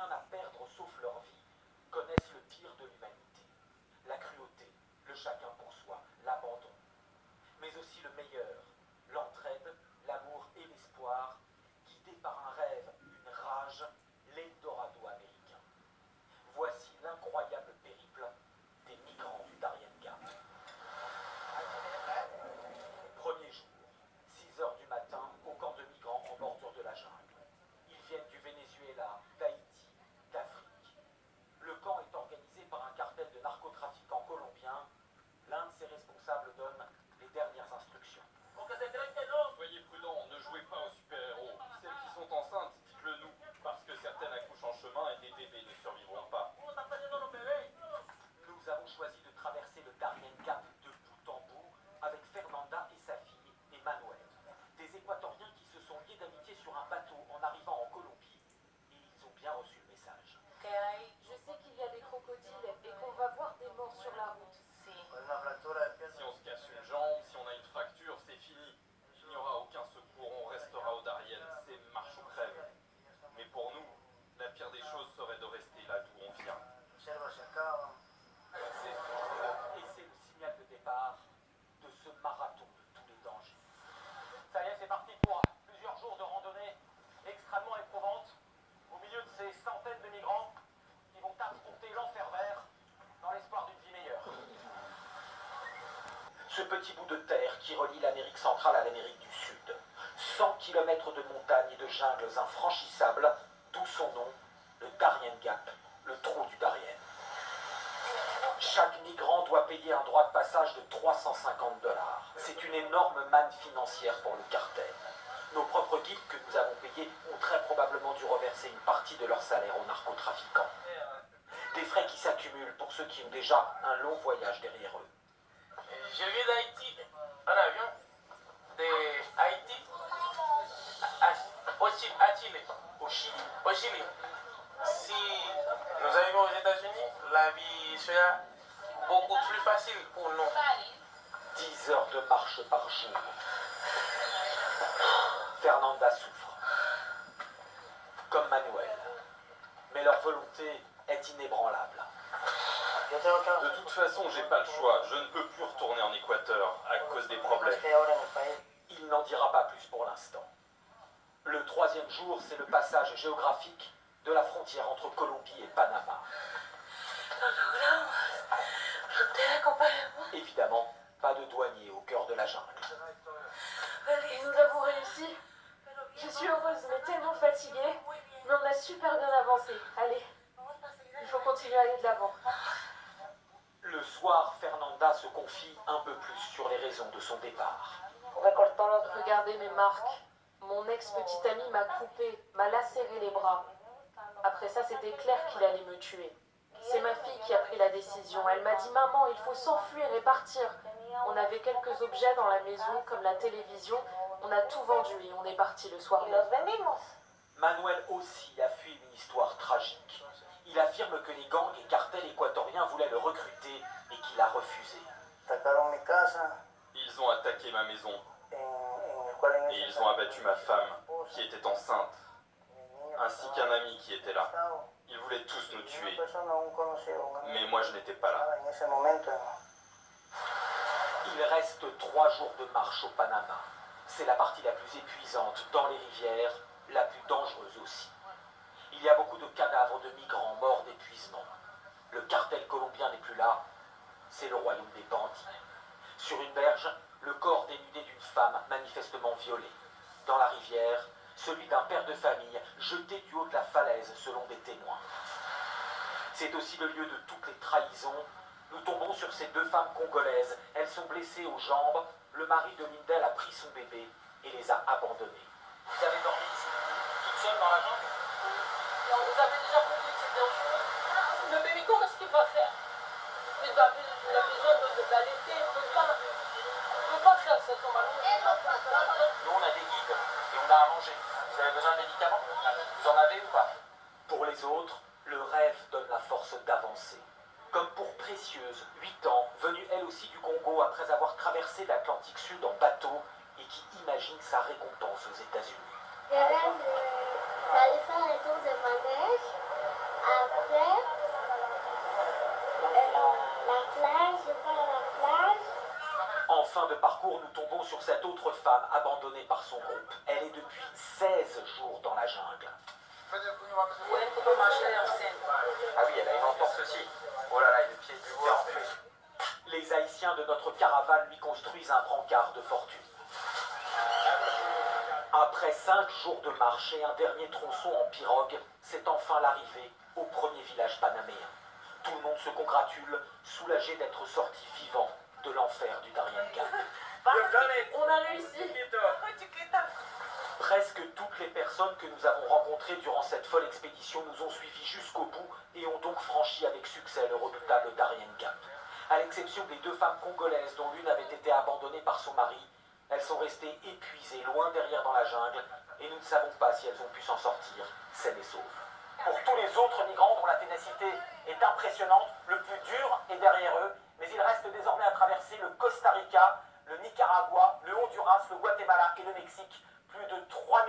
rien à perdre sauf leur vie, connaissent le pire de l'humanité. La cruauté, le chacun pour soi, l'abandon. Mais aussi le meilleur, l'entraide, l'amour et l'espoir, guidés par un rêve, une rage, l'Eldorado américain. Voici l'incroyable périple des migrants du Darien Gap. Premier jour, 6 heures du matin, au camp de migrants en bordure de la jungle. Ils viennent du Venezuela, d'Haïti, d'Afrique. Le camp est organisé par un cartel de narcotrafiquants colombiens. L'un de ses responsables donne les dernières instructions. Soyez prudents, ne jouez pas aux super-héros. Celles qui sont enceintes, dites-le nous, parce que certaines accouchent en chemin et les bébés ne survivront pas. Nous avons choisi de traverser le Darien Gap de bout en bout avec Fernanda et sa fille et Manuel, des Équatoriens qui se sont liés d'amitié sur un bateau en arrivant en Colombie, et ils ont bien reçu le message. Je sais qu'il y a des crocodiles et qu'on va voir des morts sur la route. Si on se casse une jambe, si on a une fracture, c'est fini. Il n'y aura aucun secours, on restera au Darien, c'est marche ou crève. Mais pour nous, la pire des choses serait de rester là d'où on vient. Et c'est le signal de départ de ce marathon de tous les dangers. Ça y est, c'est parti pour plusieurs jours de randonnée extrêmement éprouvante au milieu de ces centaines de migrants qui vont affronter l'enfer vert dans l'espoir d'une vie meilleure. Ce petit bout de terre qui relie l'Amérique centrale à l'Amérique du Sud. 100 km de montagnes et de jungles infranchissables, d'où son nom, le Darien Gap, le trou du Darien. Chaque migrant doit payer un droit de passage de 350 $. C'est une énorme manne financière pour le cartel. Nos propres guides que nous avons payés ont très probablement dû reverser une partie de leur salaire aux narcotrafiquants. Des frais qui s'accumulent pour ceux qui ont déjà un long voyage derrière eux. Je viens d'Haïti en avion, de Haïti au Chili. Si nous arrivons aux États-Unis, la vie sera beaucoup plus facile pour nous. 10 heures de marche par jour. Fernanda souffre, comme Manuel. Mais leur volonté est inébranlable. De toute façon, j'ai pas le choix. Je ne peux plus retourner en Équateur à cause des problèmes. Il n'en dira pas plus pour l'instant. Le troisième jour, c'est le passage géographique de la frontière entre Colombie et Panama. Évidemment, pas de douanier au cœur de la jungle. Allez, nous avons réussi. Je suis heureuse mais tellement fatiguée. Mais on a super bien avancé. Allez, il faut continuer à aller de l'avant. Le soir, Fernanda se confie un peu plus sur les raisons de son départ. Regardez mes marques. Mon ex-petite ami m'a coupé, m'a lacéré les bras. Après ça, c'était clair qu'il allait me tuer. C'est ma fille qui a pris la décision. Elle m'a dit « Maman, il faut s'enfuir et partir ». On avait quelques objets dans la maison, comme la télévision. On a tout vendu et on est parti le soir même. Manuel aussi a fui une histoire tragique. Il affirme que les gangs et cartels équatoriens voulaient le recruter et qu'il a refusé. Ils ont attaqué ma maison et ils ont abattu ma femme, qui était enceinte, ainsi qu'un ami qui était là. Ils voulaient tous nous tuer, mais moi je n'étais pas là. Il reste 3 jours de marche au Panama. C'est la partie la plus épuisante dans les rivières, la plus dangereuse aussi. Il y a beaucoup de cadavres de migrants morts d'épuisement. Le cartel colombien n'est plus là, c'est le royaume des bandits. Sur une berge, le corps dénudé d'une femme manifestement violée. Dans la rivière, celui d'un père de famille jeté du haut de la falaise selon des témoins. C'est aussi le lieu de toutes les trahisons. Nous tombons sur ces 2 femmes congolaises. Elles sont blessées aux jambes. Le mari de Lindel a pris son bébé et les a abandonnées. Vous avez dormi ici, toute seule dans la jungle? Vous avez déjà compris que c'était dangereux. Le bébé, comment est-ce qu'il va faire? Il a besoin de l'allaiter, il ne peut pas faire ça sans ballon. Nous, on a des guides et on a à manger. Vous avez besoin de médicaments? Vous en avez ou pas? Pour les autres, le rêve donne la force d'avancer. Comme pour Précieuse, 8 ans, venue elle aussi du Congo après avoir traversé l'Atlantique Sud en bateau et qui imagine sa récompense aux États-Unis. Je rêve d'aller faire un tour de manège Après, la plage, je vais à la plage. En fin de parcours, nous tombons sur cette autre femme abandonnée par son groupe. Elle est depuis 16 jours dans la jungle. Ouais, il faut pas marcher enceinte. Ah oui, elle a une entorse aussi. Oh là là, et le pied du bois. Les Haïtiens de notre caravane lui construisent un brancard de fortune. Après 5 jours de marche et un dernier tronçon en pirogue, c'est enfin l'arrivée au premier village panaméen. Tout le monde se congratule, soulagé d'être sorti vivant de l'enfer du Darien Gap. On a réussi. Presque toutes les personnes que nous avons rencontrées durant cette folle expédition nous ont suivis jusqu'au bout et ont donc franchi avec succès le redoutable Darien Gap. À l'exception des 2 femmes congolaises dont l'une avait été abandonnée par son mari, elles sont restées épuisées loin derrière dans la jungle et nous ne savons pas si elles ont pu s'en sortir saines et sauves. Pour tous les autres migrants dont la ténacité est impressionnante, le plus dur est derrière eux, mais il reste désormais à traverser le Costa Rica, le Nicaragua, le Honduras, le Guatemala et le Mexique. Plus de 3